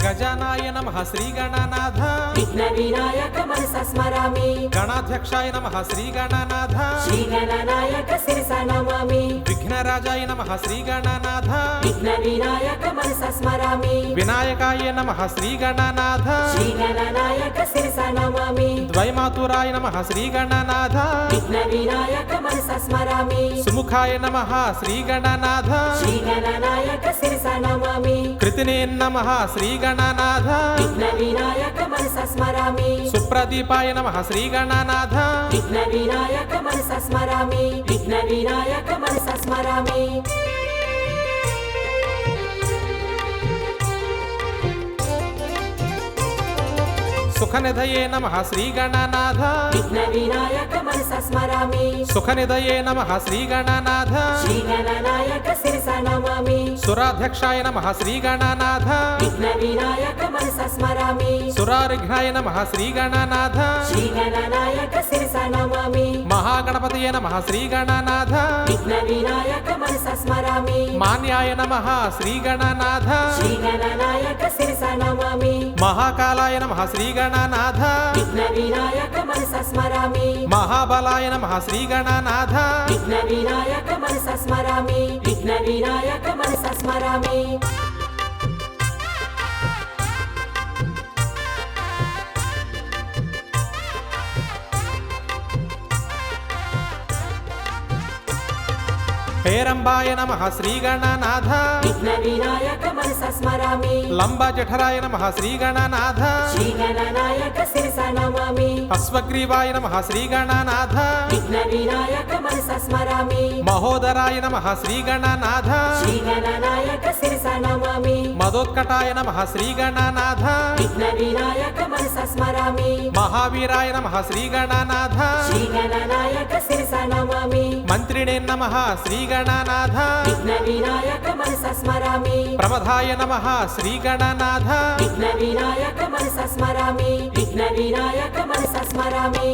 గజానాయ నమః శ్రీ గణనాథ విఘ్న వినాయక మనసా స్మరామి గణాధ్యక్షాయ నమః శ్రీ గణనాథ శ్రీ గణనాయక శిరసా నమామి విఘ్నరాజాయ నమః శ్రీ గణనాథ విఘ్న వినాయక మనసా స్మరామి వినాయకాయ నమః శ్రీ గణనాథ శ్రీ గణనాయక శిరసా నమామి ద్వైమాతురాయ నమః శ్రీ గణనాథ విఘ్న వినాయక మనసా స్మరామి సుముఖాయ నమః శ్రీ గణనాథ శ్రీ గణనాయక శిరసా నమామి కృతినే నమః శ్రీ గణనాథ విఘ్న వినాయక మనసా స్మరామి సుప్రదీపాయ నమః శ్రీ గణనాథ విఘ్న వినాయక మనసా స్మరామి విఘ్న వినాయక మనసా స్మరామి సుఖనిధయే నమః శ్రీ గణనాథ విఘ్న వినాయక మనసా స్మరామి సుఖనిధయే నమః శ్రీ గణనాథ శ్రీ గణనాయక శిరసా నమామి సురాధ్యక్షాయ నమః శ్రీ గణనాథ విఘ్న వినాయక మనసా స్మరామి సురారిఘ్నాయ నమః శ్రీ గణనాథ శ్రీ గణనాయక శిరసా నమామి మహాగణపతయే నమః శ్రీ గణనాథ విఘ్న వినాయక మనసా స్మరామి మాన్యాయ నమః శ్రీ గణనాథ శ్రీ గణనాయక శిరసా నమామి మహాకాలాయ నమః శ్రీ గణనాథ విఘ్న వినాయక మనసా స్మరామి మహాబలాయ నమః శ్రీ గణనాథ విఘ్న వినాయక మనసా స్మరామి విఘ్న వినాయక మనసా స్మరామి పేరంబాయ నమః శ్రీ గణనాథ విఘ్న వినాయక మనసా స్మరామి లంబజఠరాయ నమః శ్రీ గణనాథ శ్రీ గణనాయక శిరసా నమామి అశ్వగ్రీవాయ నమః శ్రీ గణనాథ విఘ్న వినాయక మనసా స్మరామి మహోదరాయ నమః శ్రీ గణనాథ శ్రీ గణనాయక శిరసా నమామి మదోత్కటాయ నమః శ్రీ గణనాథ విఘ్న వినాయక మనసా స్మరామి మహావీరాయ నమః శ్రీ గణనాథ శ్రీ గణనాయక శిరసా నమామి మంత్రిణే నమః శ్రీ గణనాథ విఘ్న వినాయక మనసా స్మరామి ప్రమదాయ నమః శ్రీ గణనాథ విఘ్న వినాయక మనసా స్మరామి విఘ్న వినాయక మనసా స్మరామి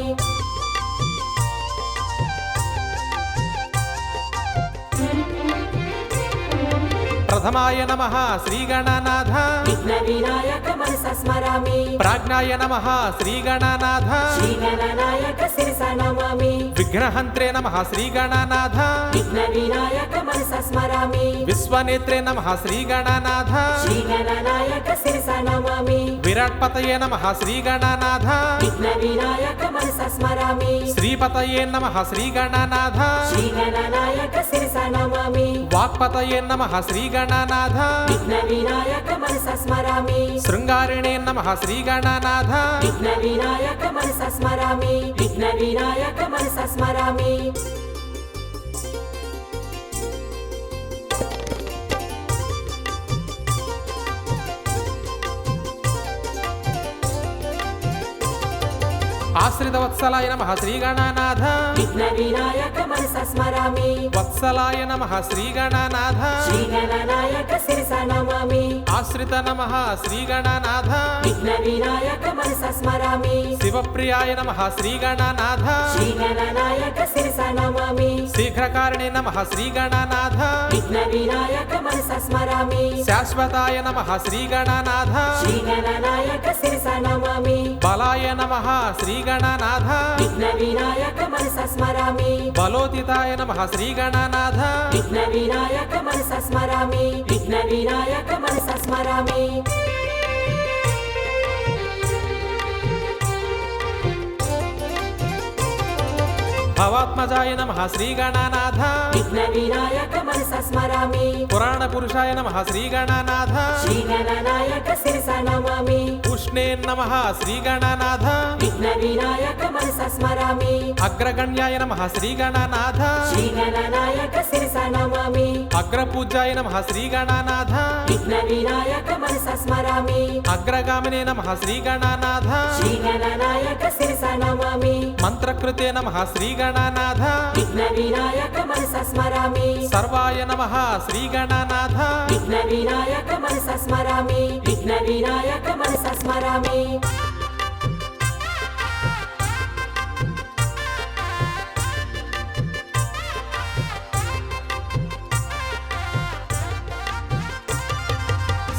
ప్రథమాయ నమః శ్రీ గణనాథ విఘ్న వినాయక మనసా స్మరామి ప్రాజ్ఞాయ నమః శ్రీ గణనాథ శ్రీ గణనాయక శిరసా నమామి విఘ్నహంత్రే నమః శ్రీ గణనాథ విఘ్న వినాయక మనసా స్మరామి విశ్వనేత్రే నమః శ్రీ గణనాథ శ్రీ గణనాయక శిరసా నమామి విరాట్పతయే నమః శ్రీ గణనాథ విఘ్న వినాయక మనసా స్మరామి శ్రీపతయే నమః శ్రీ గణనాథ శ్రీ గణనాయక శిరసా నమామి వాక్పతయే నమః శ్రీ గణనాథ విఘ్న వినాయక మనసా స్మరామి శృంగారిణే నమః శ్రీ గణనాథ విఘ్న వినాయక మనసా స్మరామి విఘ్న వినాయక మనసా స్మరామి ఆశ్రిత వత్సలాయ నమః శ్రీ గణనాథ విఘ్న వినాయక మనసా స్మరామి వత్సలాయ నమః శ్రీ గణనాథ శ్రీ గణనాయక శిరసా నమామి ఆశ్రిత నమః శ్రీ గణనాథ విఘ్న వినాయక మనసా స్మరామి శివప్రియాయ నమః శ్రీ గణనాథ శ్రీ గణనాయక శిరసా నమామి శీఘ్రకారిణే నమః శ్రీ గణనాథ విఘ్న వినాయక మనసా స్మరామి శాశ్వతాయ నమః శ్రీ గణనాథ శ్రీ గణనాయక శిరసా నమామి బలాయ నమః శ్రీ గణనాథ విఘ్న వినాయక మనసా స్మరామి బలోతితాయ నమః శ్రీ గణనాథ విఘ్న వినాయక మనసా స్మరామి విఘ్న వినాయక మనసా స్మరామి భవాత్మజాయ నమః శ్రీ గణనాథ విఘ్న వినాయక మనసా స్మరామి పురాణ పురుషాయ నమః శ్రీ గణనాథ శ్రీ గణనాయక శిరసా నమామి ఉష్ణే నమః శ్రీ గణనాథ విఘ్న వినాయక మనసా స్మరామి అగ్రగణ్యాయ నమః శ్రీ గణనాథ శ్రీ గణనాయక శిరసా నమామి అగ్రపూజ్యాయ నమః శ్రీ గణనాథ విఘ్న వినాయక మనసా స్మరామి అగ్రగామినే నమః శ్రీ గణనాథ శ్రీ గణనాయక శిరసా నమామి మంత్రకృతే నమః శ్రీ గణనాథ విఘ్న వినాయక మనసా స్మరామి సర్వాయ నమః శ్రీ గణనాథ విఘ్న వినాయక మనసా స్మరామి విఘ్న వినాయక మనసా స్మరామి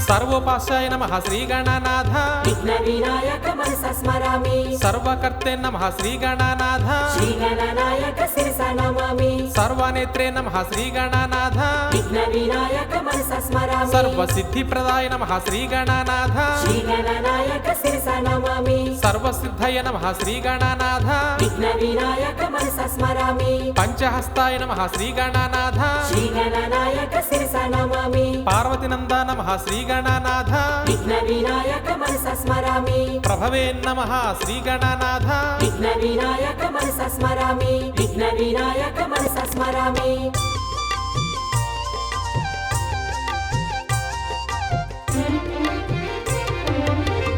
సర్వోపాస్యాయ నమః శ్రీ గణనాథ విఘ్న వినాయక మనస స్మరామి సర్వకర్తే నమః శ్రీ గణనాథ శ్రీ గణనాయక శిరస నమామి సర్వనేత్రే నమః శ్రీ గణనాథ విఘ్న వినాయక మనస స్మరామి సర్వసిద్ధిప్రదాయ నమః శ్రీ గణనాథ శ్రీ గణనాయక శిరస నమామి సర్వసిద్ధయ నమః శ్రీ గణనాథ విఘ్న వినాయక మనస స్మరామి పంచహస్తాయ నమః శ్రీ గణనాథ శ్రీ గణనాయక శిరస నమామి పార్వతీనంద నమః శ్రీ గణనాథ విఘ్న వినాయక మనస స్మరామి ప్రభవే నమః శ్రీ గణనాథ విఘ్న వినాయక మనస స్మరామి విఘ్న వినాయక మనస స్మరామి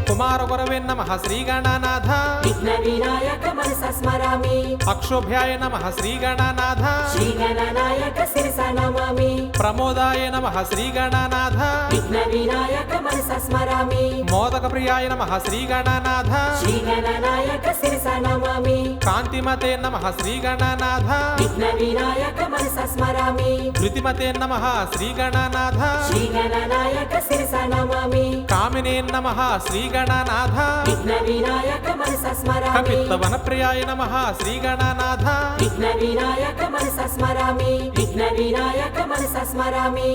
కుమార గురవే నమః శ్రీ గణనాథ విఘ్న వినాయక మనస స్మరామి అక్షోభ్యాయ నమః శ్రీ గణనాథ శ్రీ గణనాయక శిరస నమామి ప్రమోదాయ నమః శ్రీ గణనాథ విఘ్న వినాయక మనస స్మరామి మోదక ప్రియాయ నమః శ్రీ గణనాథ శ్రీ గణనాయక శిరస నమామి కాంతిమతే నమః శ్రీ గణనాథ విఘ్న వినాయక మనస స్మరామి ధృతిమతే నమః శ్రీ గణనాథ శ్రీ గణనాయక శిరస నమామి కామినే నమః శ్రీ గణనాథ విఘ్న వినాయక మనస స్మరామి కపిత్తవన ప్రియాయ నమః శ్రీ గణనాథ విఘ్న వినాయక మనస స్మరామి విఘ్న వినాయక మనస స్మరామి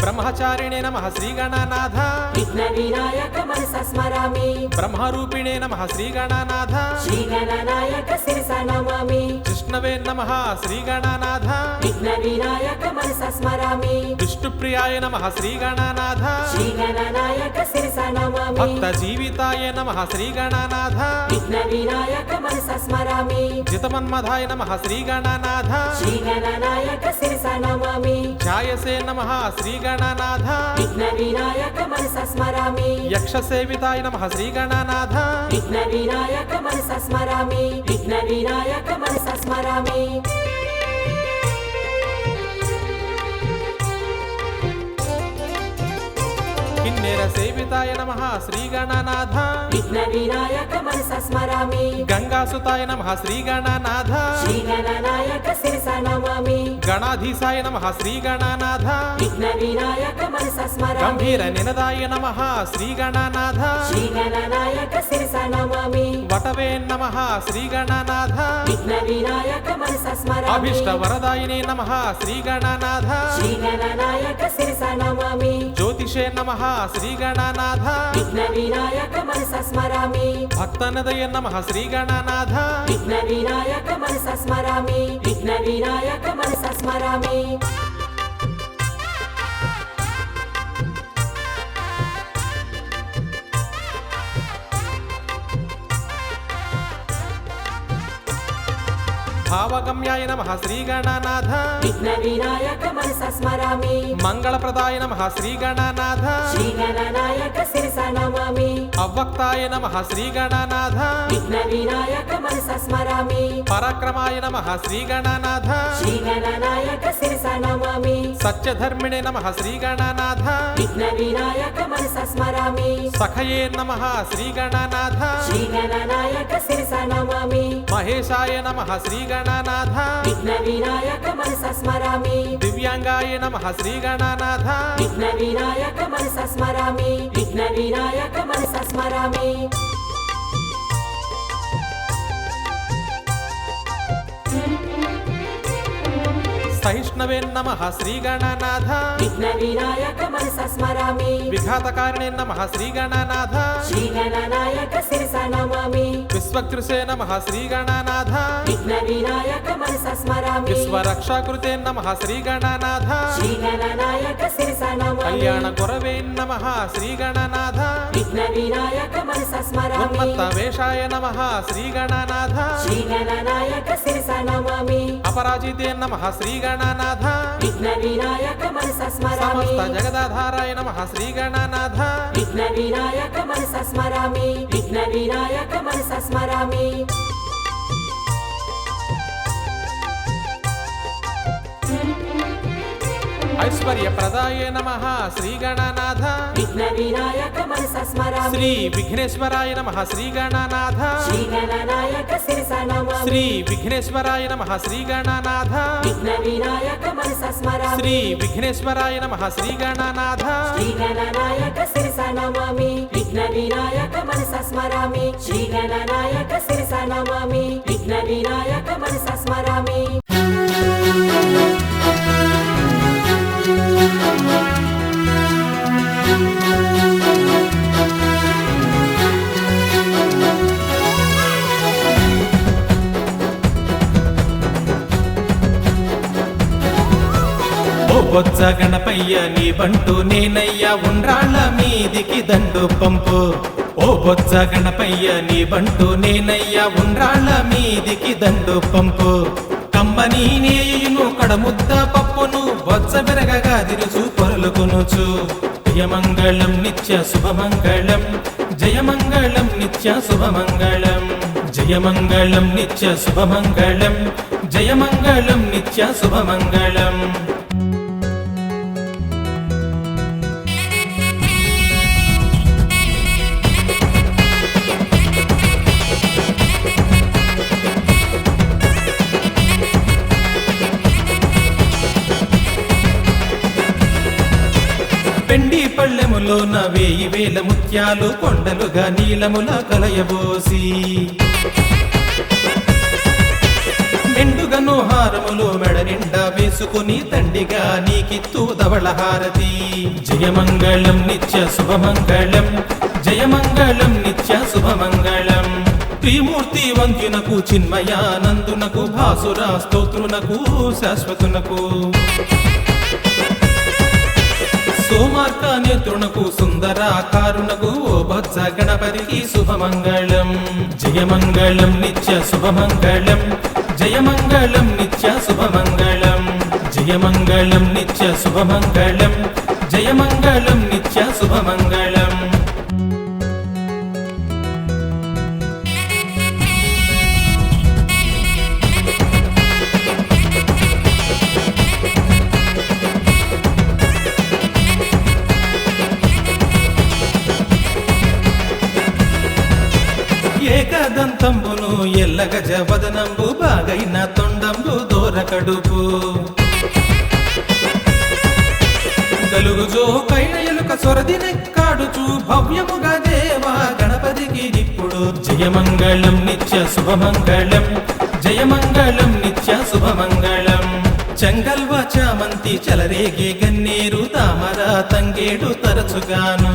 బ్రహ్మచారిణే నమః శ్రీ గణనాథ విఘ్న వినాయక మనస స్మరామి బ్రహ్మరూపిణే నమః శ్రీ గణనాథ శ్రీ గణనాయక శిరస నమామి విష్ణవే నమః శ్రీ గణనాథ విఘ్న వినాయక మనస స్మరామి విష్ణుప్రియాయ నమః శ్రీ గణనాథ శ్రీ గణనాయక శిరస నమామి భక్త జీవితాయ నమః శ్రీ గణనాథ విఘ్న వినాయక మనస స్మరామి జితమన్మధాయ నమః శ్రీ గణనాథ శ్రీ గణనాయక శిరస నమామి ఛాయసే నమః శ్రీ గణనాథ విఘ్న వినాయక మనస స్మరామి యక్షసేవితాయ నమః శ్రీ గణనాథ విఘ్న వినాయక మనస స్మరామి విఘ్న వినాయక మనస స్మరామి కిన్నెర సేవితాయ నమః శ్రీ గణనాథ విఘ్న వినాయక మనస స్మరామి గంగాసుతాయ నమః శ్రీ గణనాథ శ్రీ గణనాయక శిరస నమామి గణాధీశాయ నమః శ్రీ గణనాథ విఘ్న వినాయక మనస స్మరామి గంభీర నినదాయ నమః శ్రీ గణనాథ శ్రీ గణనాయక శిరస నమామి వటవే నమః శ్రీ గణనాథ విఘ్న వినాయక మనస స్మరామి అభిష్ట వరదాయినే నమః శ్రీ గణనాథ శ్రీ గణనాయక శిరస నమామి జ్యోతిషే నమః శ్రీ గణనాథ విఘ్న వినాయక మనస స్మరామి భక్తనదయ నమః శ్రీ గణనాథ విఘ్న వినాయక మనస స్మరామి విఘ్న వినాయక మనస స్మరామి భావగమ్యాయ నమః శ్రీ గణనాథ విఘ్న వినాయక మనస స్మరామి మంగళప్రదాయ నమః శ్రీ గణనాథ శ్రీ గణనాయక శిరస నమామి అవ్వక్తాయ నమః శ్రీ గణనాథ విఘ్న వినాయక మనస స్మరామి పరాక్రమాయ నమః శ్రీ గణనాథ శ్రీ గణనాయక శిరస నమామి సత్యధర్మిణే నమః శ్రీ గణనాథ విఘ్న వినాయక మనస స్మరామి సఖయే నమః శ్రీ గణనాథ శ్రీ గణనాయక శిరస నమామి మహేశాయ నమః శ్రీ గణనాథ విఘ్న వినాయక మనస స్మరామి దివ్యాంగాయ నమః శ్రీ గణనాథ విఘ్న వినాయక మనస స్మరామి విఘ్న వినాయక మనస స్మరామి సహిష్ణవే నమః శ్రీ గణనాథ విఘ్న వినాయక మనస స్మరామి విఘాతకారిణే నమః శ్రీ గణనాథ శ్రీ గణనాయక శిరస నమామి విశ్వకృషే నమః శ్రీ గణనాథ విఘ్న వినాయక మనస స్మరామి విశ్వరక్షాకృతే నమః శ్రీ గణనాథ శ్రీ గణనాయక శిరస నమామి కళ్యాణ గురవే నమః శ్రీ గణనాథ విఘ్న వినాయక మనస స్మరామి ఉన్మత్త వేషాయ నమః శ్రీ గణనాథ శ్రీ గణనాయక శిరస నమామి అపరాజితే నమః శ్రీ గణనాథ విఘ్న వినాయక మనస స్మరామి సమస్త జగదాధారాయ నమః శ్రీ గణనాథ విఘ్న వినాయక మనస స్మరామి విఘ్న వినాయక మనస స్మరామి ఐశ్వర్యప్రదాయ నమః శ్రీ గణనాథ విఘ్న వినాయక మనసా స్మరామి శ్రీ విఘ్నేశ్వరాయ నమః శ్రీ గణనాథ శ్రీ గణనాయక శిరసా నమామి శ్రీ విఘ్నేశ్వరాయ నమః శ్రీ గణనాథ విఘ్న వినాయక మనసా స్మరామి శ్రీ విఘ్నేశ్వరాయ నమః శ్రీ గణనాథ శ్రీ గణనాయక శిరసా నమామి విఘ్న వినాయక మనసా స్మరామి శ్రీ గణనాయక శిరసా నమామి విఘ్న వినాయక మనసా స్మరామి ఓ బొజ్జ గణపయ్య నీ బంటు నేనయ్యా ఉండ్రాళ్ళ మీదికి దండు పంపు ఓ బొజ్జ గణపయ్య నీ బంటు నేనయ్యా ఉండ్రాళ్ళ మీదికి దండు పంపు కమ్మని నేయును కడముద్ద పప్పును బొజ్జ బెరగగా దిరుచు పొరలుకొనుచు జయమంగళం నిత్య శుభమంగళం జయమంగళం నిత్య శుభమంగళం జయమంగళం నిత్య శుభమంగళం జయమంగళం నిత్య శుభమంగళం పెండి పళ్ళెములోన 1000 ముత్యాలు కొండలుగా నీలముల కలయబోసి మెండుగను హారములు మెడ నిండా వేసుకుని తండిగా నీకిత్తు ధవళ హారతి జయమంగళం నిత్య శుభమంగళం జయమంగళం నిత్య శుభమంగళం త్రిమూర్తి వంద్యునకు చిన్మయానందునకు భాసురా స్తోత్రునకు శాశ్వతునకు సోమార్క నేత్రునకు సుందరాకారునకు ఓ బొజ్జ గణపతికి శుభమంగళం జయమంగళం నిత్య శుభమంగళం జయమంగళం నిత్య శుభమంగళం జయమంగళం నిత్య శుభమంగళం జయమంగళం నిత్య శుభమంగళం ఏకదంతంబును ఎల్లగజ వదనంబు బాగైన తొండంబు దోరకడుపు గలుగుజో కైన ఎలుక సొరదినెక్కాడుచు భవ్యముగా దేవా గణపతికి ఇప్పుడు జయమంగళం నిత్య శుభమంగళం జయమంగళం నిత్య శుభమంగళం చెంగల్వ చామంతి చలరేగే గన్నేరు తామర తంగేడు తరచుగాను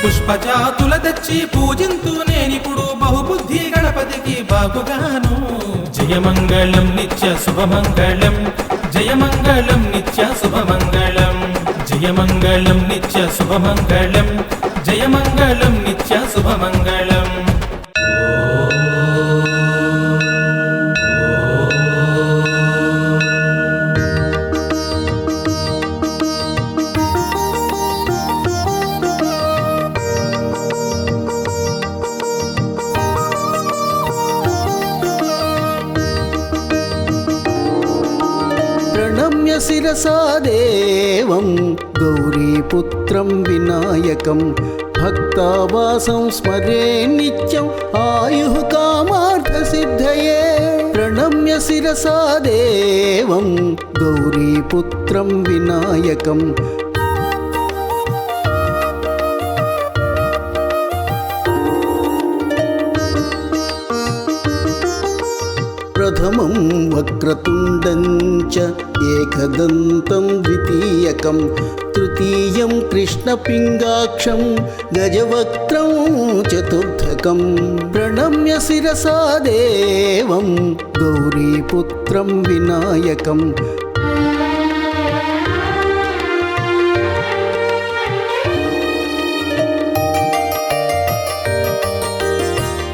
పుష్పజాతుల తెచ్చి పూజింతు నేనిప్పుడు బహుబుద్ధి గణపతికి బాగుగాను జయమంగళం నిత్య శుభమంగళం జయమంగళం నిత్య శుభమంగళం జయమంగళం నిత్య శుభమంగళం జయమంగళం నిత్య శుభమంగళం प्रणम्य शिरसा देवं गौरीपुत्रं विनायकं भक्तावासं स्मरे नित्यम् आयुः कामार्थसिद्धये प्रणम्य शिरसा देवं गौरीपुत्रं विनायकम् प्रथमं वक्रतुण्डं च एकदन्तं द्वितीयकं तृतीयं कृष्णपिङ्गाक्षं गजवक्त्रं चतुर्थकं प्रणम्य शिरसा देवं गौरीपुत्रं विनायकम्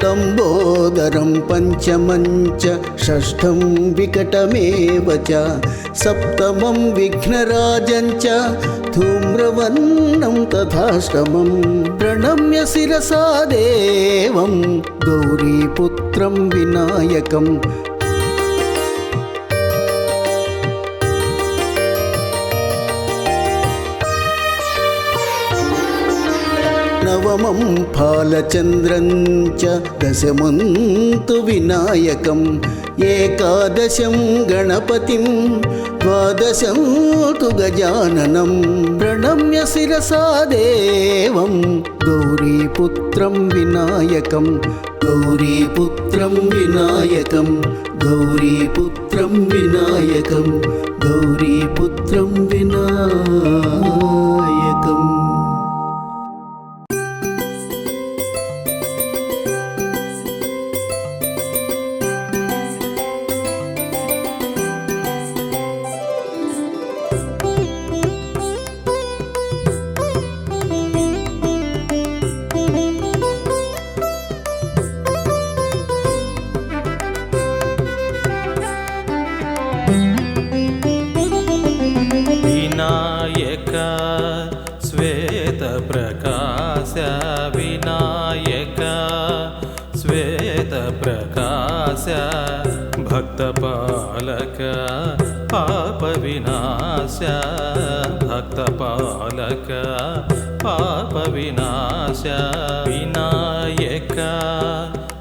लम्बोदरं पञ्चमं च षष्ठं विकटमेव च सप्तमं विघ्नराजं च धूम्रवर्णं तथाष्टमं प्रणम्य शिरसा देवं गौरीपुत्रं विनायकम् నవమం ఫాలచంద్రం చ దశమంతు వినాయకం ఏకాదశం గణపతిం ద్వాదశం తు గజాననం ప్రణమ్య శిరసా దేవం గౌరీపుత్రం వినాయకం గౌరీపుత్రం వినాయకం గౌరీపుత్రం వినాయకం గౌరీపుత్రం వినాయకం. వినాయక శ్వేత ప్రకాశ వినాయక శ్వేత ప్రకాశ భక్త పాలక పాప వినాశ భక్త పాలక పాప వినాశ వినాయక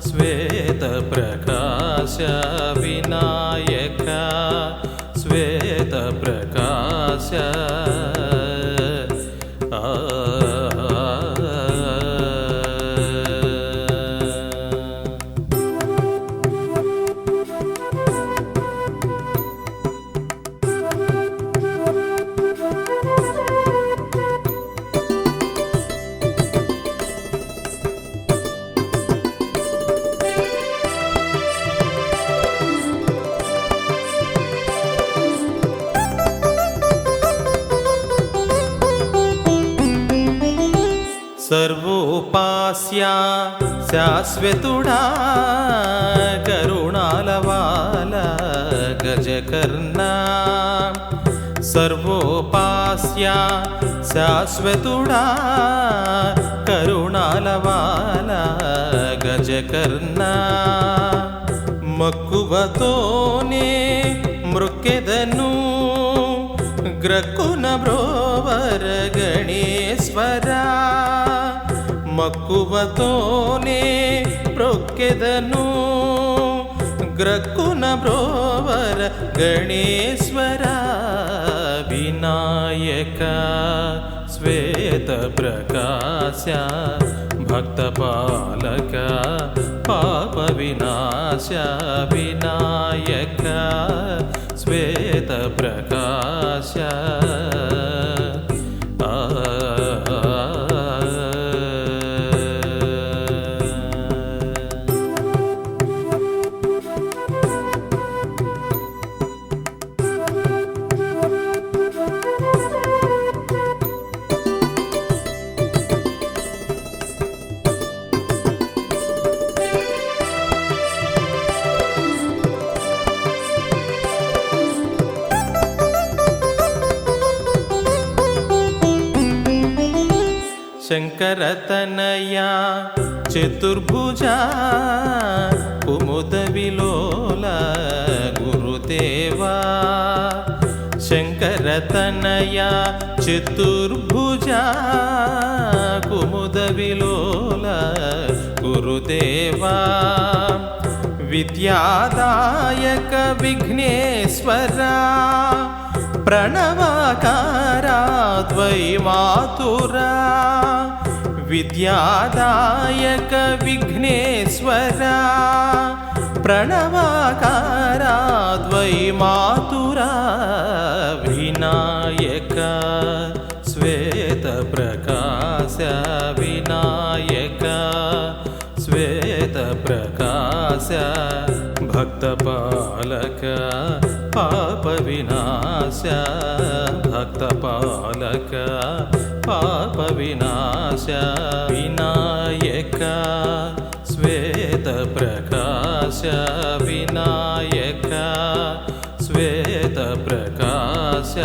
శ్వేత ప్రకాశ వినాయక శ్వేత ప్రకాశ సర్వోపాస్య శాశ్వతుడా కరుణాలవాల గజకర్ణ సర్వోపాస్య శాశ్వతుడా కరుణాలవాల గజకర్ణ మక్కువతోనే మృక్కెదను గ్రక్కున బ్రోవర గణేశ్వరా మక్కువతోనే ప్రొక్కెదను గ్రక్కున బ్రోవర గణేశ్వర వినాయక శ్వేత ప్రకాశ భక్త పాలక పాప వినాశ వినాయక శ్వేత ప్రకాశ శంకరతనయా చతుర్భుజా కుముద విలోల గురుదేవా శంకరతనయా చతుర్భుజా కుముద విలోల గురుదేవా విద్యాదాయక విఘ్నేశ్వరా ప్రణవాకారా ద్వైమాతురా విద్యాదాయక విఘ్నేశ్వరా ప్రణవాకారా ద్వైమాతురా వినాయక శ్వేత ప్రకాశ వినాయక శ్వేత ప్రకాశ భక్త పాలక పాప వినాశ భక్త పాలక పాప వినాశ వినాయక శ్వేత ప్రకాశ వినాయక శ్వేత ప్రకాశ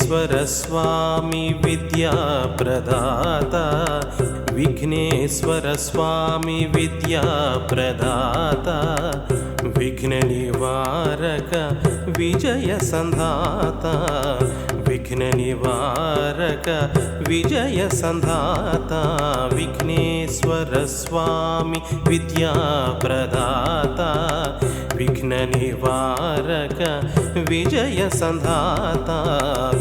విఘ్నేశ్వర స్వామి విద్యా ప్రదాత విఘ్నేశ్వర స్వామి విద్యా ప్రదాత విఘ్న నివారక విజయ సంధాత విఘ్న నివారక విజయ సంధాత విఘ్నేశ్వర స్వామి విద్యా ప్రదాత విఘ్న నివారక విజయ సంధాత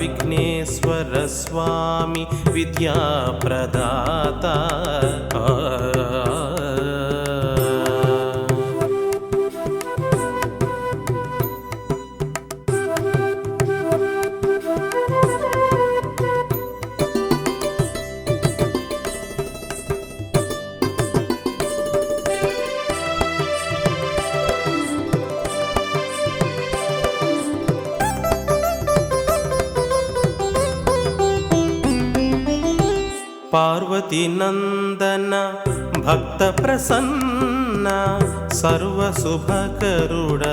విఘ్నేశ్వర స్వామి విద్యా ప్రదాత పార్వతీ నందన భక్త ప్రసన్న సర్వశుభకరుడ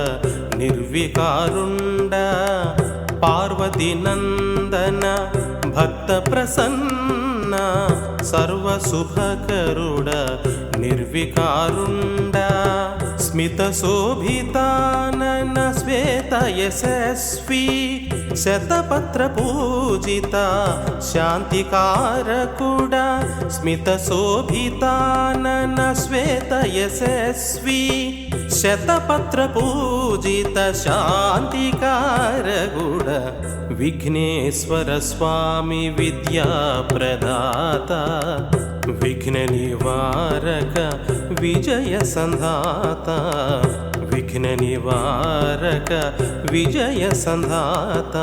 నిర్వికారుండ పార్వతీ నందన భక్త ప్రసన్న సర్వశుభకరుడ నిర్వికారుండ స్మిత శోభితానన శ్వేత యశస్వి శతపత్ర పూజిత శాంతికారకుడ స్మిత శోభితానన శ్వేత యశస్వి శతపత్ర పూజిత శాంతికారకుడ విఘ్నేశ్వర స్వామి విద్యా ప్రదాత విఘ్న నివారక విజయ సంధాత విఘ్న నివారక విజయ సంధాత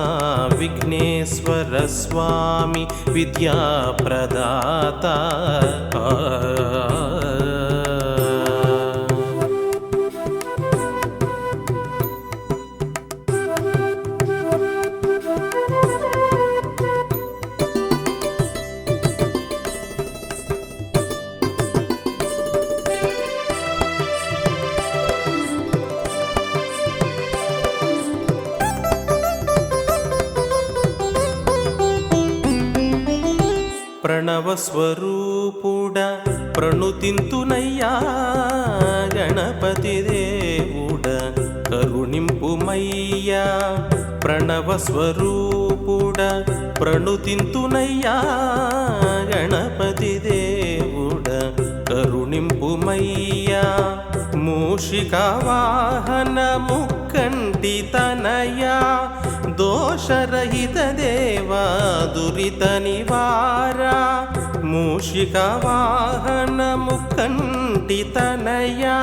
విఘ్నేశ్వర స్వామి విద్యా ప్రదాత ప్రణవ స్వరూపుడ ప్రణుతింతునయ్యా గణపతి దేవుడ కరుణింపుమయ్యా ప్రణవ స్వరూపుడ ప్రణుతింతునయ్యా గణపతి దేవుడ కరుణింపుమయ్యా మూషిక వాహన ముక్కంటి తనయా దోషరహిత దేవా దురిత నివారా మూషిక వాహన ముక్కంటి తనయా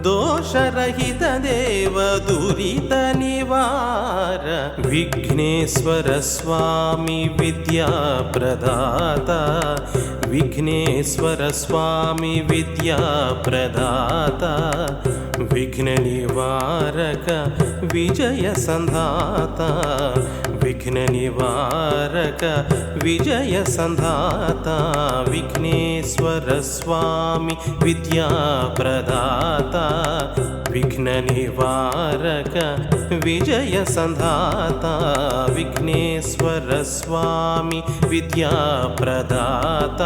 దోషరహిత దేవ దురిత నివార విఘ్నేశ్వర స్వామి విద్యా ప్రదాత విఘ్నేశ్వర స్వామి విద్యా ప్రదాత విఘ్న నివారక విజయ సంధాత విఘ్న నివారక విజయ సంధాత విఘ్నేశ్వర స్వామి విద్యా ప్రదాత విఘ్న నివారక విజయ సంధాత విఘ్నేశ్వర స్వామి విద్యా ప్రదాత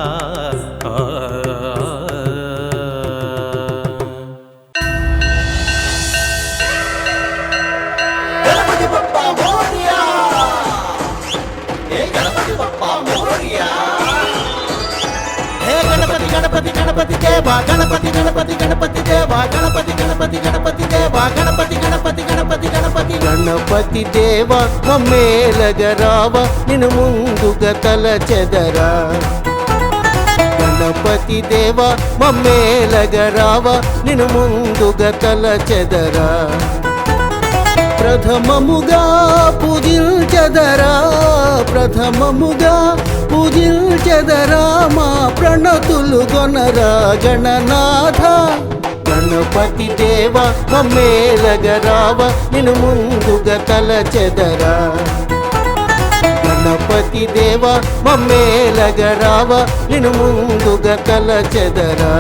గణపతి గణపతి దేవా గణపతి గణపతి గణపతి దేవా గణపతి గణపతి గణపతి దేవా గణపతి గణపతి గణపతి గణపతి గణపతి దేవా మమ్మేలగరావా నిన్ను ముందుగా తలచెదరా గణపతి దేవా మమ్మేలగరావా నిన్ను ముందుగా తలచెదరా ప్రథమముగా పూజించెదరా ప్రథమముగా పూజించెదరా మా ప్రణతులు గొనరా గణనాథ గణపతి దేవా మమ్మేలగరావా నిన్ను ముందుగా తలచెదరా గణపతి దేవా మమ్మేలగరావా నిన్ను ముందుగా తలచెదరా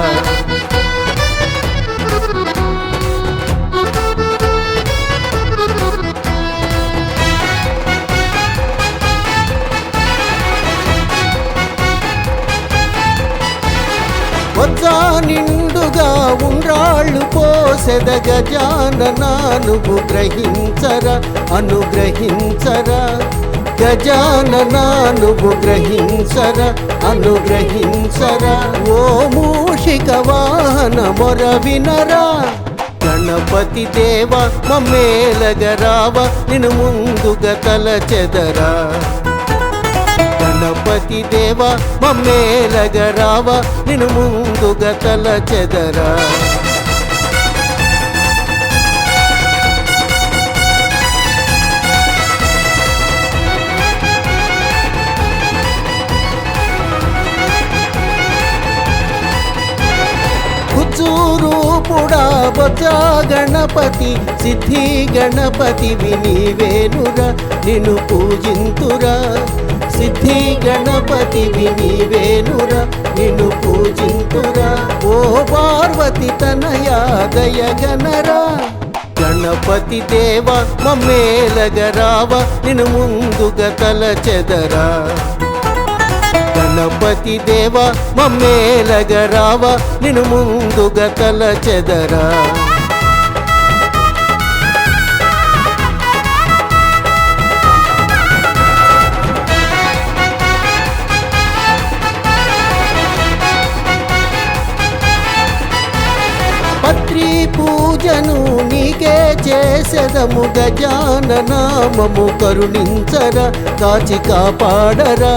నిండుగా ఉండ్రాళ్ళు పోసెద గజాననా నువ్వు గ్రహించరా అనుగ్రహించరా గజాననా నువ్వు గ్రహించరా అనుగ్రహించరా ఓ మూషిక వాహన మొర వినరా గణపతి దేవ మమ్మేలగరావ నిన్ను ముందుగా తలచెదరా గణపతి దేవ మమ్మేలగరావ నిన్ను ముందుగా తలచెదరా రూపుడా బొజ్జా గణపతి సిద్ధి గణపతి వినివేనురా నిన్ను పూజింతురా సిద్ధి గణపతి వినివేనురా నిన్ను పూజింతురా ఓ పార్వతి తనయా దయగనరా గణపతి దేవ మమ్మేలగరావ నిన్ను ముందుగా తలచెదరా గణపతి దేవ మమ్మేలగరావ నిన్ను ముందుగా తలచెదరా పత్రి పూజను నీకే చేసెదము గజాననామము కరుణించరా కాచి కాపాడరా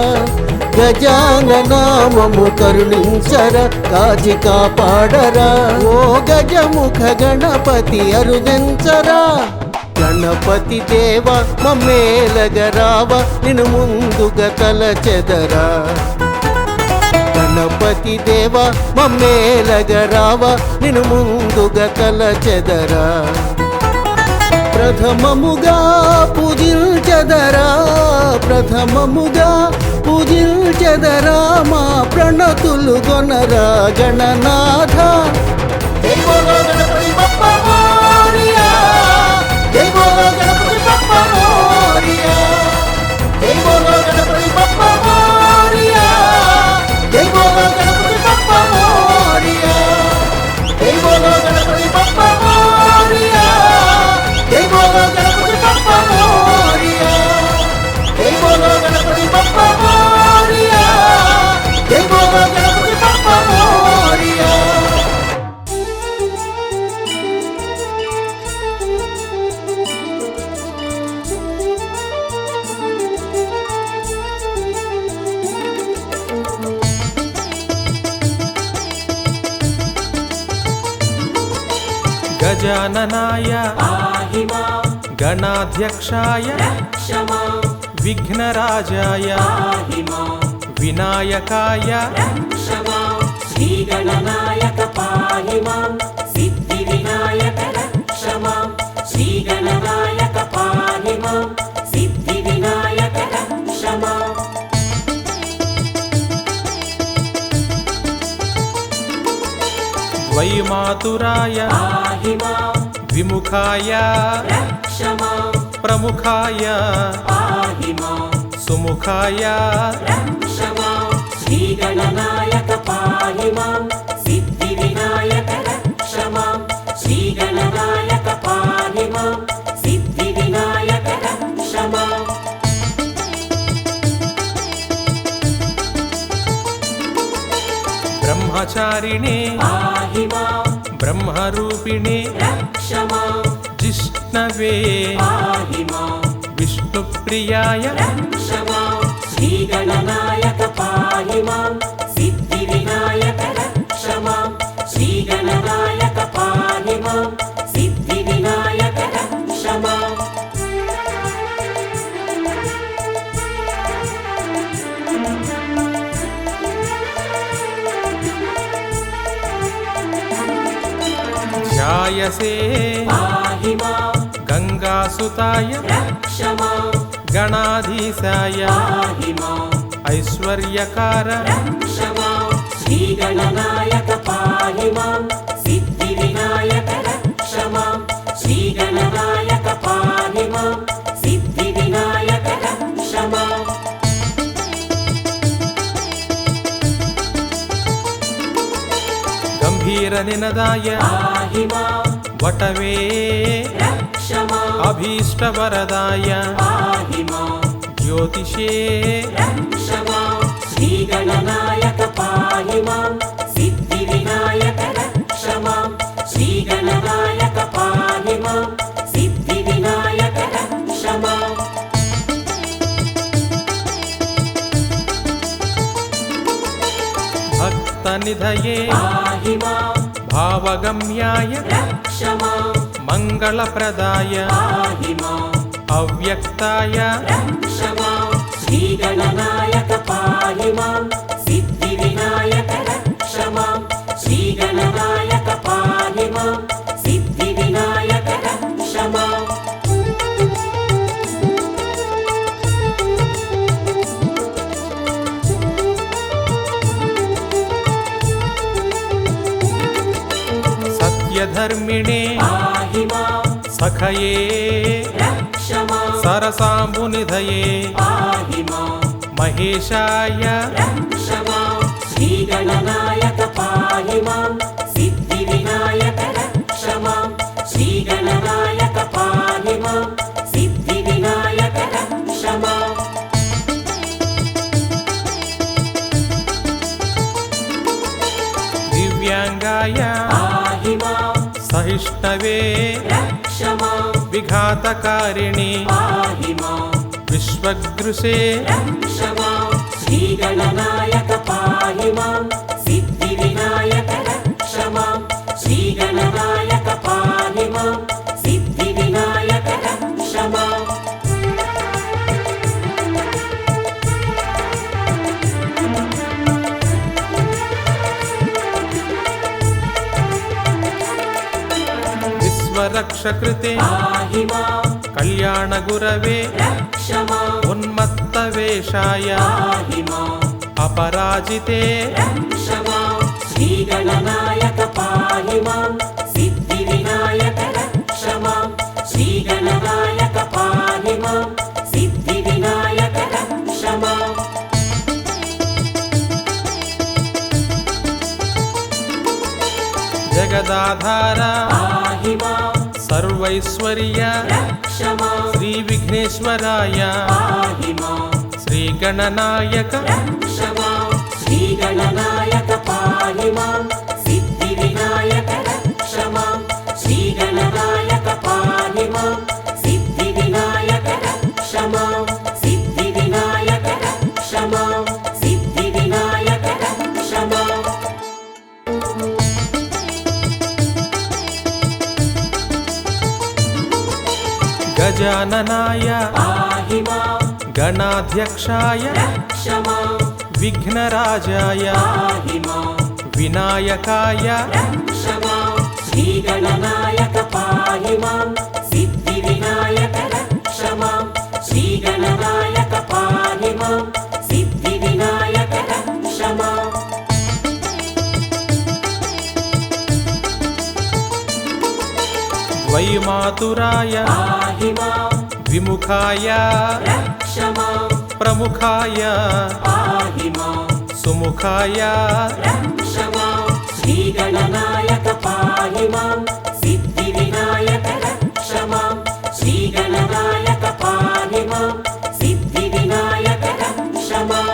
గజాననామము కరుణించరా కాచి కాపాడరా ఓ గజముఖ గణపతి అరుదించరా గణపతి దేవ మమ్మేలగరావ నిన్ను ముందుగా తలచెదరా గణపతి దేవ మమ్మేలగరావ నిన్ను ముందుగా తలచెదరా ప్రథమముగా పూజించెదరా ప్రథమముగా పూజించెదరా మా ప్రణతులు గొనరా గణనాథ జై బోలో గణపతి బప్ప మోరియా జై బోలో గణపతి బప్ప మోరియా జై బోలో గణపతి బప్ప మోరియా జై బోలో గణపతి బప్ప మోరియా జై బోలో గణపతి బప్ప మోరియా జై బోలో గణపతి బప్ప మోరియా జై బోలో గణపతి బప్ప మోరియా జై బోలో గణపతి బప్ప మోరియా గజాననాయ పాహి మాం గణాధ్యక్షాయ రక్ష మాం విఘ్నరాజాయ పాహి మాం వినాయకాయ రక్ష మాం శ్రీగణనాయక పాహి మాం సిద్ధి వినాయక రక్ష మాం శ్రీగణనాయక పాహి మాం సిద్ధి వినాయక రక్ష మాం వైమాతురాయ పాహి మాం విముఖాయ రక్ష మాం ప్రముఖాయ పాహి మాం సుముఖాయ రక్ష మాం శ్రీగణనాయక పాహి మాం సిద్ధి వినాయక రక్ష మాం శ్రీగణనాయక పాహి మాం సిద్ధి వినాయక రక్ష మాం బ్రహ్మచారిణే పాహి మాం బ్రహ్మరూపిణే రక్ష మాం జిష్ణవే పాహి మాం విష్ణుప్రియాయ రక్ష మాం శ్రీగణనాయక పాహి మాం సిద్ధి వినాయక రక్ష మాం శ్రీగణనాయక పాహి మాం సిద్ధి వినాయక రక్ష మాం ధ్యాయసే పాహి మాం గంగాసుతాయ రక్ష మాం గణాధీశాయ పాహి మాం ఐశ్వర్యకార రక్ష మాం శ్రీగణనాయక పాహి మాం సిద్ధి వినాయక రక్ష మాం శ్రీగణనాయక పాహి మాం సిద్ధి వినాయక రక్ష మాం निनदाय पाहि मां वटवे रक्ष मां अभीष्टवरदाय पाहि मां ज्योतिषे रक्ष मां श्रीगणनायक पाहि मां सिद्धिविनायक रक्ष मां श्रीगणनायक पाहि मां सिद्धिविनायक रक्ष मां भक्तनिधये पाहि मां भावगम्याय रक्ष मां मङ्गलप्रदाय पाहि मां अव्यक्ताय रक्ष मां श्रीगणनायक पाहि मां सिद्धिविनायक रक्ष मां श्रीगणनायक पाहि मां सिद्धिविनायक रक्ष मां सत्यधर्मिणे पाहि मां सखये रक्ष मां सरसाम्बुनिधये पाहि मां महेशाय रक्ष मां श्रीगणनायक पाहि मां सिद्धिविनायक रक्ष मां श्रीगणनायक पाहि मां सिद्धिविनायक रक्ष मां दिव्यांगाय पाहि मां सहिष्णवे रक्ष मां विघातकारिणि पाहि मां विश्वगृशे रक्ष मां श्रीगणनायक पाहि मां सिद्धिविनायक रक्ष मां श्रीगणनायक पाहि मां सिद्धिविनायक रक्ष मां विश्वरक्षकृते पाहि मां कल्याणगुरवे रक्ष मां उन्मत्तवेषाय पाहि मां अपराजिते रक्ष मां श्रीगणनायक पाहि मां सिद्धिविनायक रक्ष मां श्रीगणनायक पाहि मां सिद्धिविनायक रक्ष मां जगदाधार पाहि मां सर्वैश्वर्य रक्ष मां श्रीविघ्नेश्वराय पाहि मां श्रीगणनायक रक्ष मां श्रीगणनायक पाहि मां सिद्धिविनायक रक्ष मां श्रीगणनायक पाहि मां सिद्धिविनायक रक्ष मां सिद्धिविनायक रक्ष मां सिद्धिविनायक रक्ष मां गजाननाय पाहि मां गणाध्यक्षाय रक्ष मां विघ्नराजाय पाहि मां विनायकाय रक्ष मां श्रीगणनायक पाहि मां सिद्धिविनायक रक्ष मां श्रीगणनायक पाहि मां सिद्धिविनायक रक्ष मां द्वैमातुराय पाहि मां विमुखाय रक्ष मां प्रमुखाय पाहि मां सुमुखाय रक्ष मां श्रीगणनायक पाहि मां सिद्धिविनायक रक्ष मां श्रीगणनायक पाहि मां सिद्धिविनायक रक्ष मां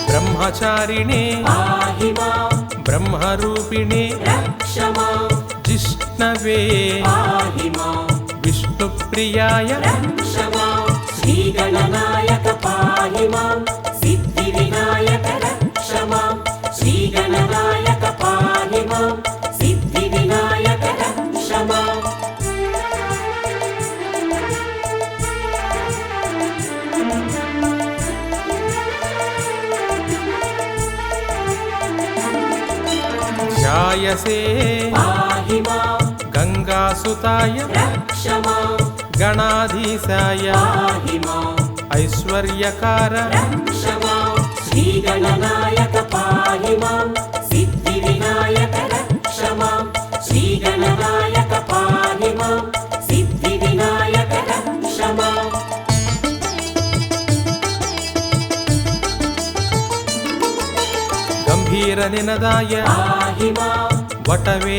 ब्रह्मचारिणे पाहि मां ब्रह्मरूपिणे रक्ष मां जिष्णवे पाहि मां विष्णुप्रियाय रक्ष मां श्रीगणनायक पाहि मां सिद्धिविनायक रक्ष मां श्रीगणनायक पाहि मां सिद्धिविनायक रक्ष मां ध्यायसे पाहि मां गङ्गासुताय रक्ष मां गणाधीशाय पाहि मां ऐश्वर्यकार रक्ष मां श्रीगणनायक पाहि मां सिद्धिविनायक रक्ष मां श्रीगणनायक पाहि मां सिद्धिविनायक रक्ष मां వీరనినదాయ పాహి మాం వటవే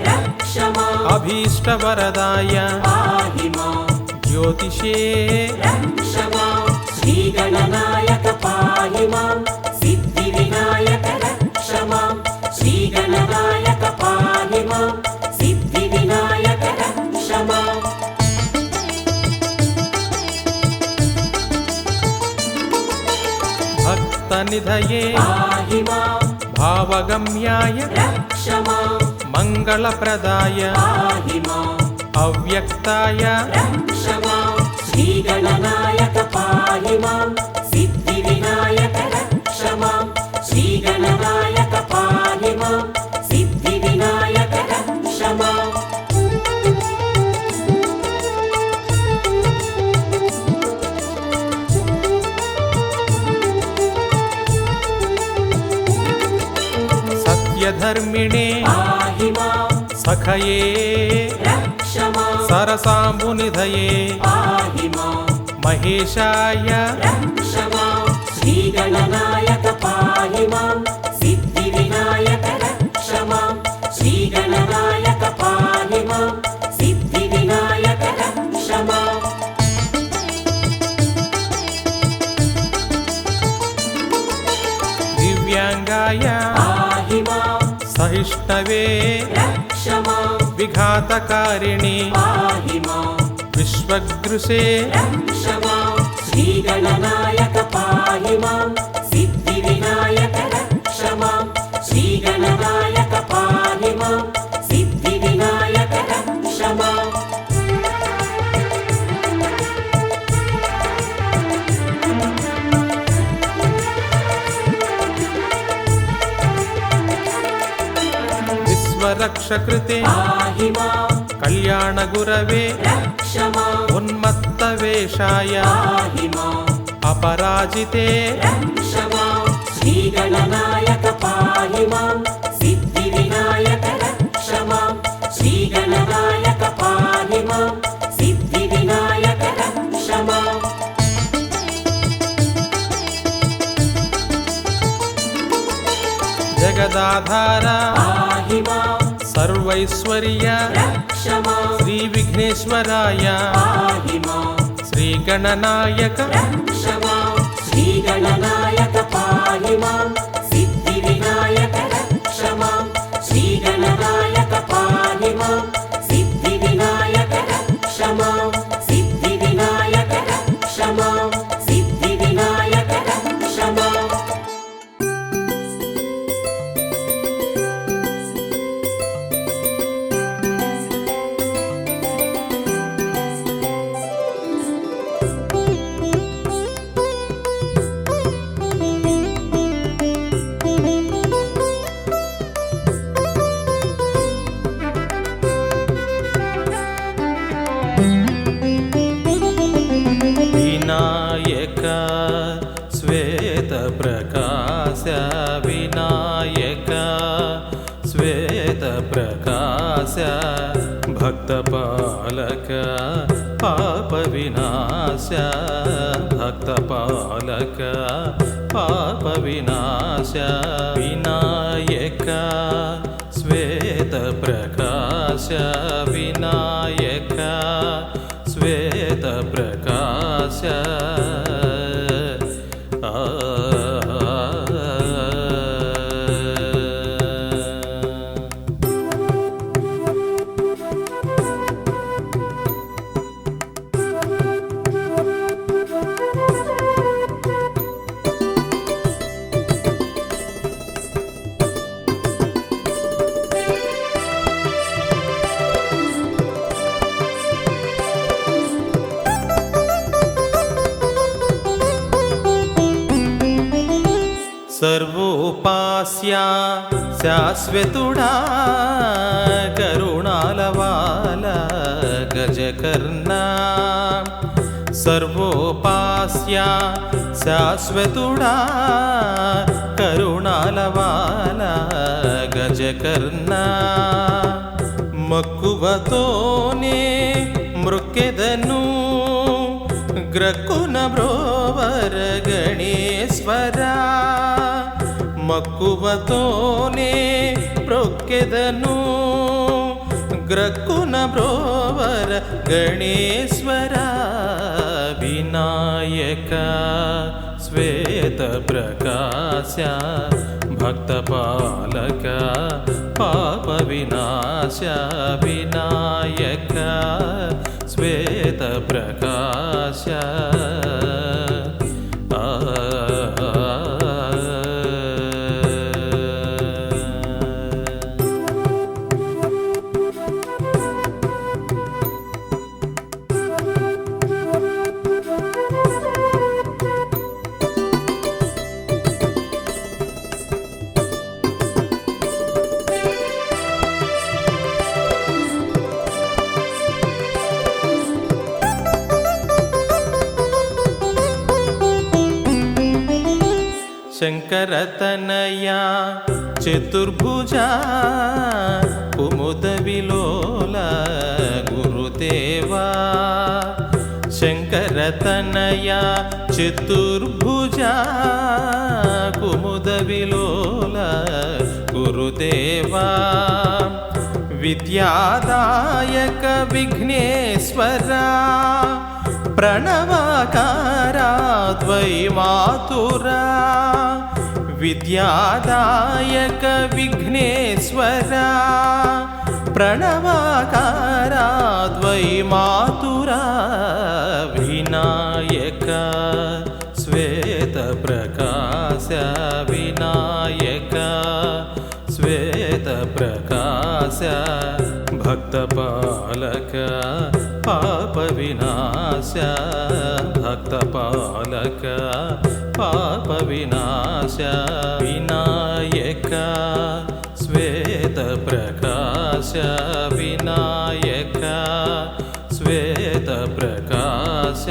రక్ష మాం అభీష్టవరదాయ పాహి మాం జ్యోతిషే రక్ష మాం శ్రీ గణనాయక పాహి మాం సిద్ధి వినాయక రక్ష మాం శ్రీ గణనాయక పాహి మాం సిద్ధి వినాయక రక్ష మాం భక్తనిధయే పాహి మాం భావగమ్యాయ రక్ష మాం మంగళప్రదాయ పాహి మాం అవ్యక్తాయ రక్ష మాం శ్రీ గణనాయక పాహి మాం సిద్ధి వినాయక రక్ష మాం శ్రీ గణనాయక పాహి మాం సిద్ధి వినాయక రక్ష మాం సత్యధర్మిణే పాహి మాం సఖయే రక్ష మాం సరసాంబునిధయే పాహి మాం మహేశాయ రక్ష మాం శ్రీ గణనాయక పాహి మాం సిద్ధి వినాయక రక్ష మాం శ్రీ గణనాయక పాహి మాం సిద్ధి వినాయక రక్ష మాం దివ్యాంగాయ పాహి మాం సహిష్ణవే రక్ష మాం విఘాతకారిణి పాహి మాం విశ్వగృషే రక్ష మాం శ్రీ గణనాయక పాహి మాం సిద్ధి వినాయక రక్ష మాం శ్రీ గణనాయక పాహి మాం సిద్ధి వినాయక రక్ష మాం విశ్వరక్షకృతే పాహి మాం కళ్యాణగురవే రక్ష మాం ఉన్మత్తవేషాయ పాహి మాం అపరాజితే రక్ష మాం శ్రీ గణనాయక పాహి మాం సిద్ధి వినాయక రక్ష మాం శ్రీ గణనాయక పాహి మాం సిద్ధి వినాయక రక్ష మాం జగదాధార పాహి మాం సర్వైశ్వర్య రక్ష మాం శ్రీ విఘ్నేశ్వరాయ పాహి మాం శ్రీ గణనాయక రక్ష మాం శ్రీ గణనాయక పాహి మాం సిద్ధి వినాయక రక్ష మాం శ్రీ గణనాయక పాహి మాం సిద్ధి వినాయక రక్ష మాం సిద్ధి వినాయక రక్ష మాం సిద్ధి వినాయక రక్ష మాం వినాయక శ్వేతప్రకాశ వినాయక శ్వేతప్రకాశ భక్తపాలక పాప వినాశ భక్తపాలక పాప వినాశ వినాయక శ్వేతప్రకాశ వినాయక శ్వేతప్రకాశ సర్వోపాస్యా శాశ్వతుడా కరుణాలవాల గజకర్ణా సర్వోపాస్యా శాశ్వతుడా కరుణాలవాల గజకర్ణా మక్కువతోనే మృక్కెదను గ్రక్కున బ్రోవర గణేశ్వర మక్కువతోనే ప్రొక్కెదను గ్రక్కున బ్రోవర గణేశ్వర వినాయక శ్వేత ప్రకాశ భక్తపాలక పాప వినాశ వినాయక శ్వేత ప్రకాశ శంకరతనయా చతుర్భుజా కుముద విలోల గురుదేవా శంకరతనయా చతుర్భుజా కుముద విలోల గురుదేవా విద్యాదాయక విఘ్నేశ్వరా ప్రణవాకారా ద్వైమాతురా విద్యాదాయక విఘ్నేశ్వరా ప్రణవాకారా ద్వైమాతురా వినాయక శ్వేత ప్రకాశ వినాయక శ్వేత ప్రకాశ భక్తపాలక పాప వినాశ భక్తపాలక పాప వినాశ వినాయక శ్వేత ప్రకాశ వినాయక శ్వేత ప్రకాశ